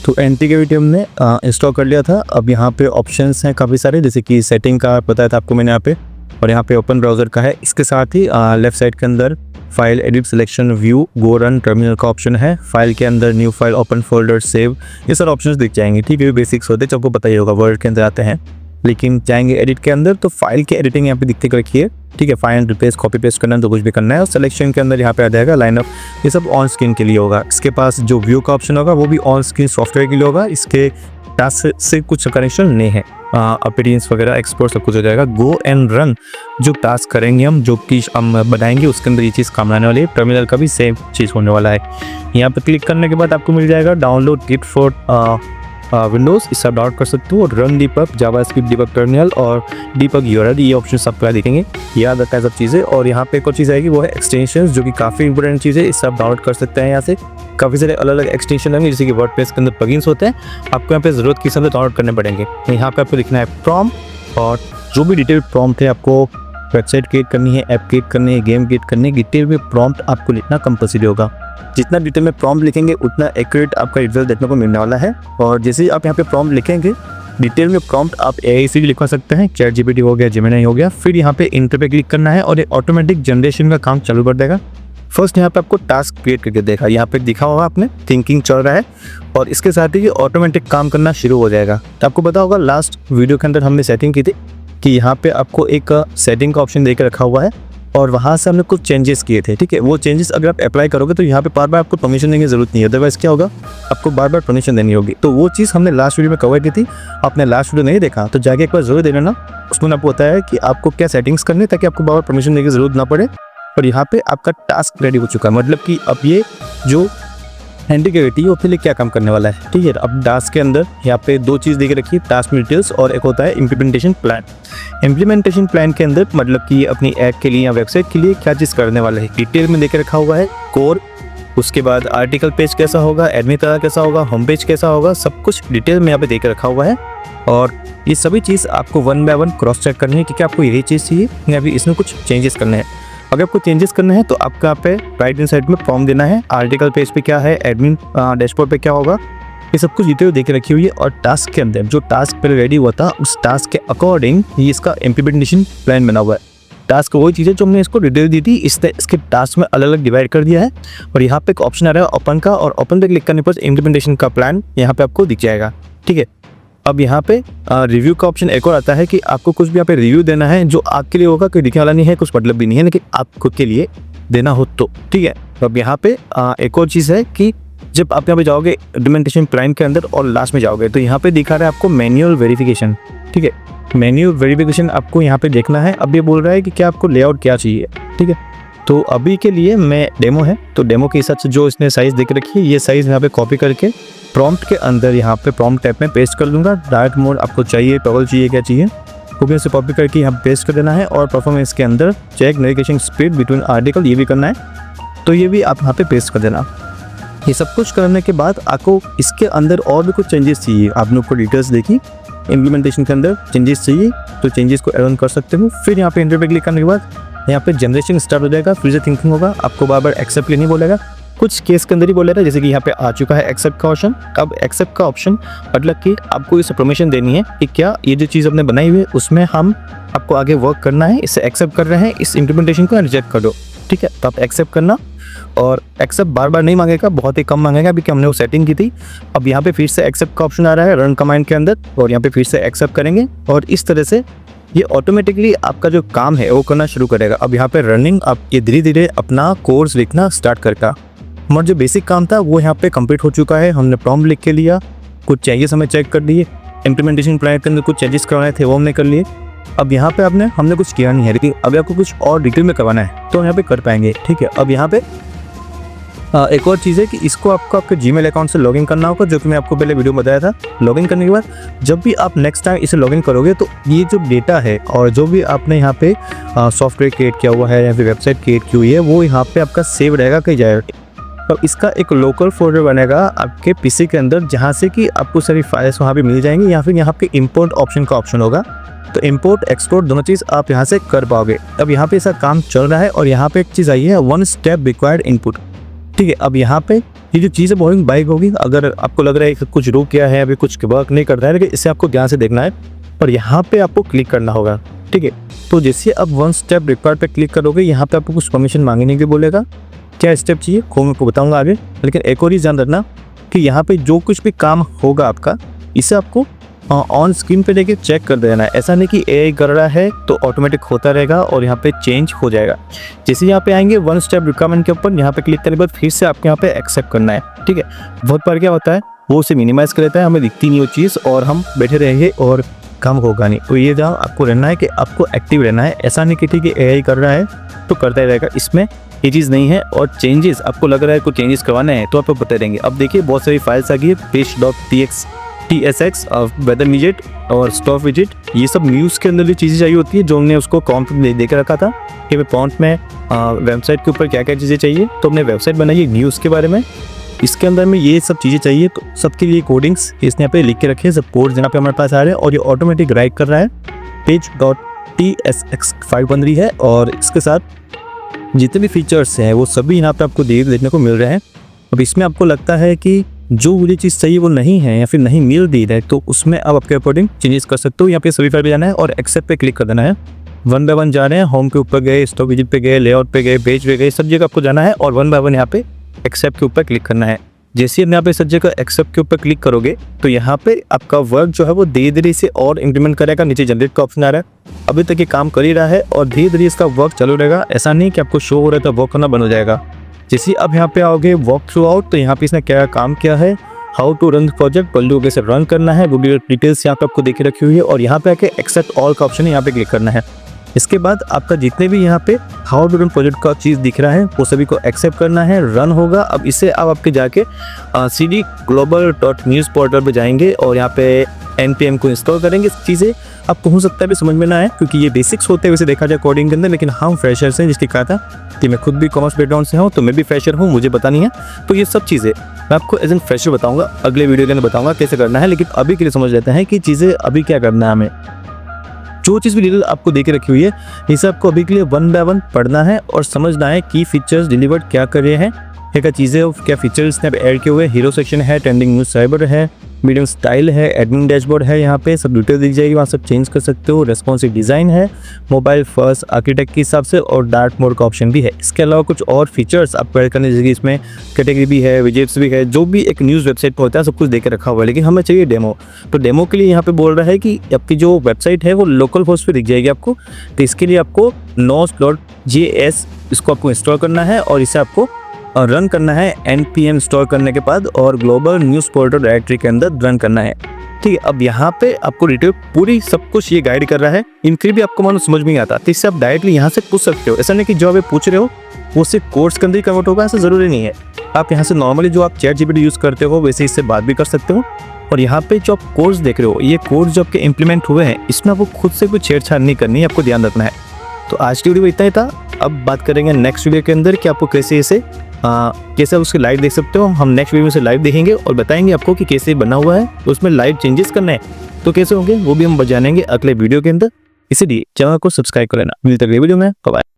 तो एंटी-ग्रेविटी हमने इंस्टॉल कर लिया था। अब यहाँ पे ऑप्शंस हैं काफ़ी सारे, जैसे कि सेटिंग का बताया था आपको मैंने यहाँ पे, और यहाँ पे ओपन ब्राउज़र का है। इसके साथ ही लेफ्ट साइड के अंदर फाइल एडिट सिलेक्शन व्यू गो रन टर्मिनल का ऑप्शन है। फाइल के अंदर new file open folder save, ये सारे ऑप्शंस दिख जाएंगे। ठीक है, ये बेसिक्स होते हैं जो आपको पता ही होगा, वर्ड के अंदर आते हैं। लेकिन जाएंगे एडिट के अंदर तो फाइल की एडिटिंग यहाँ पे दिखते रखिए। ठीक है, फाइल रिप्लेस कॉपी पेस्ट करना है तो कुछ भी करना है। और सिलेक्शन के अंदर यहाँ पे आ जाएगा लाइनअप, ये सब ऑन स्क्रीन के लिए होगा। इसके पास जो व्यू का ऑप्शन होगा वो भी ऑन स्क्रीन सॉफ्टवेयर के लिए होगा। इसके टास्क से कुछ कनेक्शन नहीं है। अपीयरेंस वगैरह एक्सपोर्ट सब कुछ हो जाएगा। गो एंड रन जो टास्क करेंगे हम, जो कि हम बनाएंगे, उसके अंदर ये चीज़ काम आने वाली है। टर्मिनल का भी सेम चीज़ होने वाला है। यहाँ पे क्लिक करने के बाद आपको मिल जाएगा डाउनलोड गिट फॉर विंडोज़, इससे आप डाउनलोड कर सकते हो। Run debug JavaScript debug terminal और डीबग यूआरएल, ये ऑप्शन सबका दिखेंगे। याद रखा है सब चीज़ें। और यहाँ पे एक और चीज़ आएगी, वो है एक्सटेंशंस, जो कि काफ़ी इंपॉर्टेंट चीज़ है। इससे आप डाउनलोड कर सकते हैं। यहाँ से काफ़ी सारे अलग अलग एक्सटेंशन होंगे, जैसे कि वर्डप्रेस के अंदर प्लगइन्स होते हैं, आपको यहाँ पे ज़रूरत के हिसाब से डाउनलोड करने पड़ेंगे। यहाँ पे आपको लिखना है प्रॉम्प्ट, और जो भी डिटेल प्रॉम्प्ट है, आपको वेबसाइट क्रिएट करनी है, ऐप क्रिएट करनी है, गेम क्रिएट करनी है, डिटेल में प्रॉम्प्ट आपको लिखना कंपल्सरी होगा। जितना डिटेल में प्रॉम्प्ट लिखेंगे उतना एक्यूरेट आपका रिजल्ट देखने को मिलने वाला है। और जैसे ही आप यहाँ पे प्रॉम्प्ट लिखेंगे, डिटेल में प्रॉम्प्ट आप एआई से भी लिखवा सकते हैं, चैट जीपीटी हो गया, जेमिनी हो गया। फिर यहाँ पे इंटर पे क्लिक करना है और ये ऑटोमेटिक जनरेशन का काम चालू कर देगा। फर्स्ट यहाँ पे आपको टास्क क्रिएट करके देखा, यहाँ पे दिखा होगा आपने थिंकिंग चल रहा है, और इसके साथ ही ये ऑटोमेटिक काम करना शुरू हो जाएगा। तो आपको पता होगा लास्ट वीडियो के अंदर हमने सेटिंग की थी कि यहाँ पे आपको एक सेटिंग का ऑप्शन देकर रखा हुआ है, और वहाँ से हमने कुछ चेंजेस किए थे। ठीक है, वो चेंजेस अगर आप अप्लाई करोगे तो यहाँ पे बार बार आपको परमिशन देने की जरूरत नहीं है, अदरवाइज क्या होगा, आपको बार बार परमिशन देनी होगी। तो वो चीज़ हमने लास्ट वीडियो में कवर की थी। आपने लास्ट वीडियो नहीं देखा तो जाके एक बार जरूर दे लेना, उसमें आपको बताया है कि आपको क्या सेटिंग्स करनी है ताकि आपको बार बार परमिशन देने की जरूरत ना पड़े। और यहाँ पे आपका टास्क रेडी हो चुका है, मतलब कि अब ये जो एंटी-ग्रेविटी वो अपने लिए क्या काम करने वाला है। ठीक है, अब टास्क के अंदर यहाँ पे दो चीज़ देके रखी है, टास्क डिटेल्स और एक होता है इम्प्लीमेंटेशन प्लान। इम्प्लीमेंटेशन प्लान के अंदर मतलब कि अपनी ऐप के लिए या वेबसाइट के लिए क्या चीज़ करने वाला है, डिटेल में देके रखा हुआ है। कोर, उसके बाद आर्टिकल पेज कैसा होगा, एडमिन तरह कैसा होगा, होम पेज कैसा होगा, सब कुछ डिटेल में यहाँ पे देकर रखा हुआ है। और ये सभी चीज़ आपको one by one cross check करनी है कि क्या आपको यही चीज़ चाहिए या अभी इसमें कुछ चेंजेस करने हैं। अगर आपको चेंजेस करना है तो आपको यहाँ पे राइट हैंड साइड में फॉर्म देना है, आर्टिकल पेज पे क्या है, एडमिन डैशबोर्ड पे क्या होगा, ये सब कुछ डिटेल देके रखी हुई है। और टास्क के अंदर जो टास्क पहले रेडी हुआ था, उस टास्क के अकॉर्डिंग ये इसका इम्प्लीमेंटेशन प्लान बना हुआ है। टास्क वही चीज़ है जो हमने इसको डिटेल दी थी, इसके टास्क में अलग अलग डिवाइड कर दिया है। और यहाँ पे एक ऑप्शन आ रहा है ओपन का, और ओपन पे क्लिक करने पर इम्प्लीमेंटेशन का प्लान यहाँ पे आपको दिख जाएगा। ठीक है, अब यहाँ पे रिव्यू का ऑप्शन एक और आता है कि आपको कुछ भी यहाँ पे रिव्यू देना है, जो आपके लिए होगा, कोई दिखने वाला नहीं है, कुछ मतलब भी नहीं है, लेकिन आप खुद के लिए देना हो तो। ठीक है, तो अब यहाँ पे एक और चीज़ है कि जब आप यहाँ पे जाओगे इम्प्लीमेंटेशन प्लान के अंदर और लास्ट में जाओगे तो यहाँ पे दिखा रहा है आपको मैन्युअल वेरिफिकेशन। ठीक है, मैन्युअल वेरिफिकेशन आपको यहाँ पे देखना है। अब ये बोल रहा है कि क्या आपको लेआउट क्या चाहिए। ठीक है, तो अभी के लिए मैं डेमो है तो डेमो के हिसाब से जो इसने साइज़ देख रखी है, ये साइज़ यहाँ पे कॉपी करके प्रॉम्प्ट के अंदर यहाँ पे प्रॉम्प्ट टैब में पेस्ट कर दूंगा। डायरेक्ट मोड आपको चाहिए, टॉगल चाहिए, क्या चाहिए, क्योंकि इसे कॉपी करके यहाँ पेस्ट कर देना है। और परफॉर्मेंस के अंदर check navigation speed between article, ये भी करना है, तो ये भी आप यहाँ पे पेस्ट कर देना। ये सब कुछ करने के बाद आपको इसके अंदर और भी कुछ चेंजेस चाहिए। आपने ऊपर डिटेल्स देखी, इम्प्लीमेंटेशन के अंदर चेंजेस चाहिए तो चेंजेस को एड कर सकते हो। फिर यहाँ पे इंटर पे क्लिक करने के बाद यहाँ पे जनरेशन स्टार्ट हो जाएगा, फिर से थिंकिंग होगा, आपको बार बार एक्सेप्ट नहीं बोलेगा, कुछ केस के अंदर ही बोलेगा, जैसे कि यहाँ पे आ चुका है एक्सेप्ट का ऑप्शन। अब एक्सेप्ट का ऑप्शन मतलब कि आपको इसे परमिशन देनी है कि क्या ये जो चीज़ आपने बनाई हुई है उसमें हम आपको आगे वर्क करना है, इसे एक्सेप्ट कर रहे हैं, इस इम्प्लीमेंटेशन को रिजेक्ट कर दो। ठीक है, तो आप एक्सेप्ट करना, और एक्सेप्ट बार बार नहीं मांगेगा, बहुत ही कम मांगेगा, अभी हमने वो सेटिंग की थी। अब यहाँ पे फिर से एक्सेप्ट का ऑप्शन आ रहा है रन कमांड के अंदर, और यहाँ पे फिर से एक्सेप्ट करेंगे, और इस तरह से ये ऑटोमेटिकली आपका जो काम है वो करना शुरू करेगा। अब यहाँ पे रनिंग, अब ये धीरे धीरे अपना कोर्स लिखना स्टार्ट करेगा। हमारा जो बेसिक काम था वो यहाँ पे कंप्लीट हो चुका है। हमने प्रॉम्प्ट लिख के लिया, कुछ चेंजेस हमें चेक कर लिए, इम्प्लीमेंटेशन प्लान के अंदर कुछ चेंजेस करवाने थे वो हमने कर लिए। अब यहाँ पे हमने कुछ किया नहीं है, लेकिन अभी आपको कुछ और डिटेल में करवाना है तो यहाँ पे कर पाएंगे। ठीक है, अब यहाँ पे एक और चीज़ है कि इसको आपको आपके जीमेल अकाउंट से लॉगिन करना होगा, जो कि मैं आपको पहले वीडियो में बताया था। लॉगिन करने के बाद जब भी आप नेक्स्ट टाइम इसे लॉगिन करोगे तो ये जो डेटा है और जो भी आपने यहाँ पे सॉफ्टवेयर क्रिएट किया हुआ है या फिर वेबसाइट क्रिएट की हुई है वो यहाँ पे आपका सेव रहेगा कहीं जाएगा। तो इसका एक लोकल फोल्डर बनेगा आपके पीसी के अंदर, जहाँ से कि आपको सारी फाइल्स वहाँ पे मिल जाएंगी, या फिर यहाँ पे इंपोर्ट ऑप्शन का ऑप्शन होगा, तो इंपोर्ट एक्सपोर्ट दोनों चीज़ आप यहाँ से कर पाओगे। अब यहाँ पे ऐसा काम चल रहा है, और यहाँ पे एक चीज़ आई है वन स्टेप रिक्वायर्ड इनपुट। ठीक है, अब यहाँ पे ये जो चीज़ है बोइंग बाइक होगी, अगर आपको लग रहा है कि कुछ रुक गया है, अभी कुछ वर्क नहीं कर रहा है, लेकिन इसे आपको ध्यान से देखना है और यहाँ पे आपको क्लिक करना होगा, ठीक है। तो जैसे अब 1 स्टेप रिक्वायर्ड पे क्लिक करोगे, यहाँ पे आपको कुछ परमिशन मांगने के बोलेगा, क्या स्टेप चाहिए वो मैं आपको बताऊंगा आगे। लेकिन एक और ही ध्यान रखना कि यहाँ पे जो कुछ भी काम होगा आपका, इसे आपको ऑन स्क्रीन पे लेके चेक कर देना है। ऐसा नहीं कि एआई कर रहा है तो ऑटोमेटिक होता रहेगा और यहाँ पे चेंज हो जाएगा। जैसे यहाँ पे आएंगे 1 स्टेप रिक्वायरमेंट के ऊपर, यहाँ पे क्लिक करने के बाद फिर से आपके यहाँ पे एक्सेप्ट करना है, ठीक है। बहुत बार क्या होता है, वो उसे मिनिमाइज कर लेता है, हमें दिखती नहीं वो चीज़ और हम बैठे रहेंगे और काम होगा नहीं। तो ये जहाँ आपको रहना है कि आपको एक्टिव रहना है। ऐसा नहीं कि ठीक है एआई कर रहा है तो करता ही रहेगा, इसमें ये चीज़ नहीं है। और चेंजेस आपको लग रहा है कुछ चेंजेस करवाने हैं तो आपको बता देंगे। अब देखिए बहुत सारी फाइल्स आ गई है, page.tsx, वेदर विजेट और स्टॉक विजेट, ये सब न्यूज़ के अंदर जो चीज़ें चाहिए होती है, जो हमने उसको प्रॉम्प्ट दे के रखा था कि मैं प्रॉम्प्ट में वेबसाइट के ऊपर क्या क्या चीज़ें चाहिए, तो हमने वेबसाइट बनाई न्यूज़ के बारे में, इसके अंदर में ये सब चीज़ें चाहिए। तो सबके लिए कोडिंग्स इसने यहाँ पे लिख के रखे हैं, सब कोड यहाँ पे हमारे पास आ रहे हैं और ये ऑटोमेटिक राइट कर रहा है। page.tsx फाइल बन रही है और इसके साथ जितने भी फीचर्स हैं वो सभी यहाँ पे आपको देखने को मिल रहे हैं। अब इसमें आपको लगता है कि जो मुझे चीज़ चाहिए वो नहीं है या फिर नहीं मिल रही है, तो उसमें आप आपके अकॉर्डिंग चेंजेस कर सकते हो। यहाँ पे सभी फाइल पे जाना है और एक्सेप्ट पे क्लिक कर देना है। 1 बाय 1 जा रहे हैं, होम के ऊपर गए, स्टॉक विजिट पे गए, लेआउट पे गए, पेज पे गए, सब जगह आपको जाना है और 1 बाय 1 यहाँ पे एक्सेप्ट के ऊपर क्लिक करना है। जैसे आप यहाँ पे सब जगह एक्सेप्ट के ऊपर क्लिक करोगे तो यहाँ पे आपका वर्क जो है वो धीरे धीरे से और इंप्लीमेंट करेगा। नीचे जनरेट का ऑप्शन आ रहा है, अभी तक ये काम कर ही रहा है और धीरे धीरे इसका वर्क चालू रहेगा। ऐसा नहीं कि आपको शो हो रहा है तो वर्क करना बंद हो जाएगा। जैसे अब यहाँ पे आओगे वॉक थ्रू आउट, तो यहाँ पे इसने क्या काम किया है, हाउ टू रन प्रोजेक्ट, पल्लू कैसे रन करना है, वो डिटेल्स यहाँ पे आपको देखे रखी हुई है और यहाँ पे आके एक्सेप्ट ऑल का ऑप्शन है, यहाँ पे क्लिक करना है। इसके बाद आपका जितने भी यहाँ पे हाउ टू रन प्रोजेक्ट का चीज़ दिख रहा है वो सभी को एक्सेप्ट करना है, रन होगा। अब इसे अब आपके जाके cd global.news पोर्टल पे जाएंगे और यहाँ पे npm को इंस्टॉल करेंगे। चीज़ें आपको हो सकता है भी समझ में ना आए क्योंकि ये बेसिक्स होते हैं वैसे देखा जाए कोडिंग के अंदर, लेकिन हम फ्रेशर्स हैं, जिसकी कहा था कि मैं खुद भी कॉमर्स बैकग्राउंड से हूँ तो मैं भी फ्रेशर हूँ, मुझे पता नहीं है। तो ये सब चीज़ें मैं आपको एज एन फ्रेशर बताऊँगा, अगले वीडियो के अंदर बताऊँगा कैसे करना है। लेकिन अभी के लिए समझ लेते हैं कि चीज़ें अभी क्या करना है। हमें जो चीज़ भी डिटेल आपको दे के रखी हुई है, इसे आपको अभी के लिए 1 बाय 1 पढ़ना है और समझना है कि फीचर्स डिलीवर्ड क्या कर रहे हैं, क्या चीज़ें, क्या फीचर्स ने ऐड किए हुए। हीरो सेक्शन है, ट्रेंडिंग न्यूज़ साइबर है, मीडियम स्टाइल है, एडमिन डैशबोर्ड है, यहाँ पे सब डिटेल दिख जाएगी, वहाँ सब चेंज कर सकते हो। रेस्पॉन्सिव डिज़ाइन है, मोबाइल फर्स्ट आर्किटेक्ट के हिसाब से और डार्क मोड का ऑप्शन भी है। इसके अलावा कुछ और फीचर्स आपको ऐड करने जैसे इसमें कैटेगरी भी है, विजेट्स भी है, जो भी एक न्यूज़ वेबसाइट पर होता है सब कुछ देकर रखा हुआ है। लेकिन हमें चाहिए डेमो, तो डेमो के लिए यहाँ पे बोल रहा है कि आपकी जो वेबसाइट है वो लोकल होस्ट पे दिख जाएगी आपको। तो इसके लिए आपको node.js इसको आपको इंस्टॉल करना है और इसे आपको रन करना है npm इंस्टॉल करने के बाद और ग्लोबल न्यूज़ पोर्टल डायरेक्टरी के अंदर रन करना है, ठीक है। अब यहाँ पे आपको डिटेल पूरी सब कुछ ये गाइड कर रहा है। इनके भी आपको मानो समझ में नहीं आता तो इससे आप डायरेक्टली यहाँ से पूछ सकते हो। ऐसा नहीं कि जो आप पूछ रहे हो वो सिर्फ कोर्स के अंदर ही कन्वर्ट होगा, ऐसा ज़रूरी नहीं है। आप यहाँ से नॉर्मली जो आप ChatGPT यूज़ करते हो वैसे इससे बात भी कर सकते हो। और यहाँ पे जो आप कोर्स देख रहे हो, ये कोर्स जो आपके इम्प्लीमेंट हुए हैं, इसमें आपको खुद से कोई छेड़छाड़ नहीं करनी है, आपको ध्यान रखना है। तो आज की वीडियो में इतना ही था। अब बात करेंगे नेक्स्ट वीडियो के अंदर कि आपको कैसे इसे कैसे उसकी लाइव देख सकते हो। हम नेक्स्ट वीडियो में से लाइव देखेंगे और बताएंगे आपको कि कैसे बना हुआ है, तो उसमें लाइव चेंजेस करना है तो कैसे होंगे वो भी हम जानेंगे अगले वीडियो के अंदर। इसलिए चैनल को सब्सक्राइब कर लेना। मिलते अगले वीडियो में, बाय।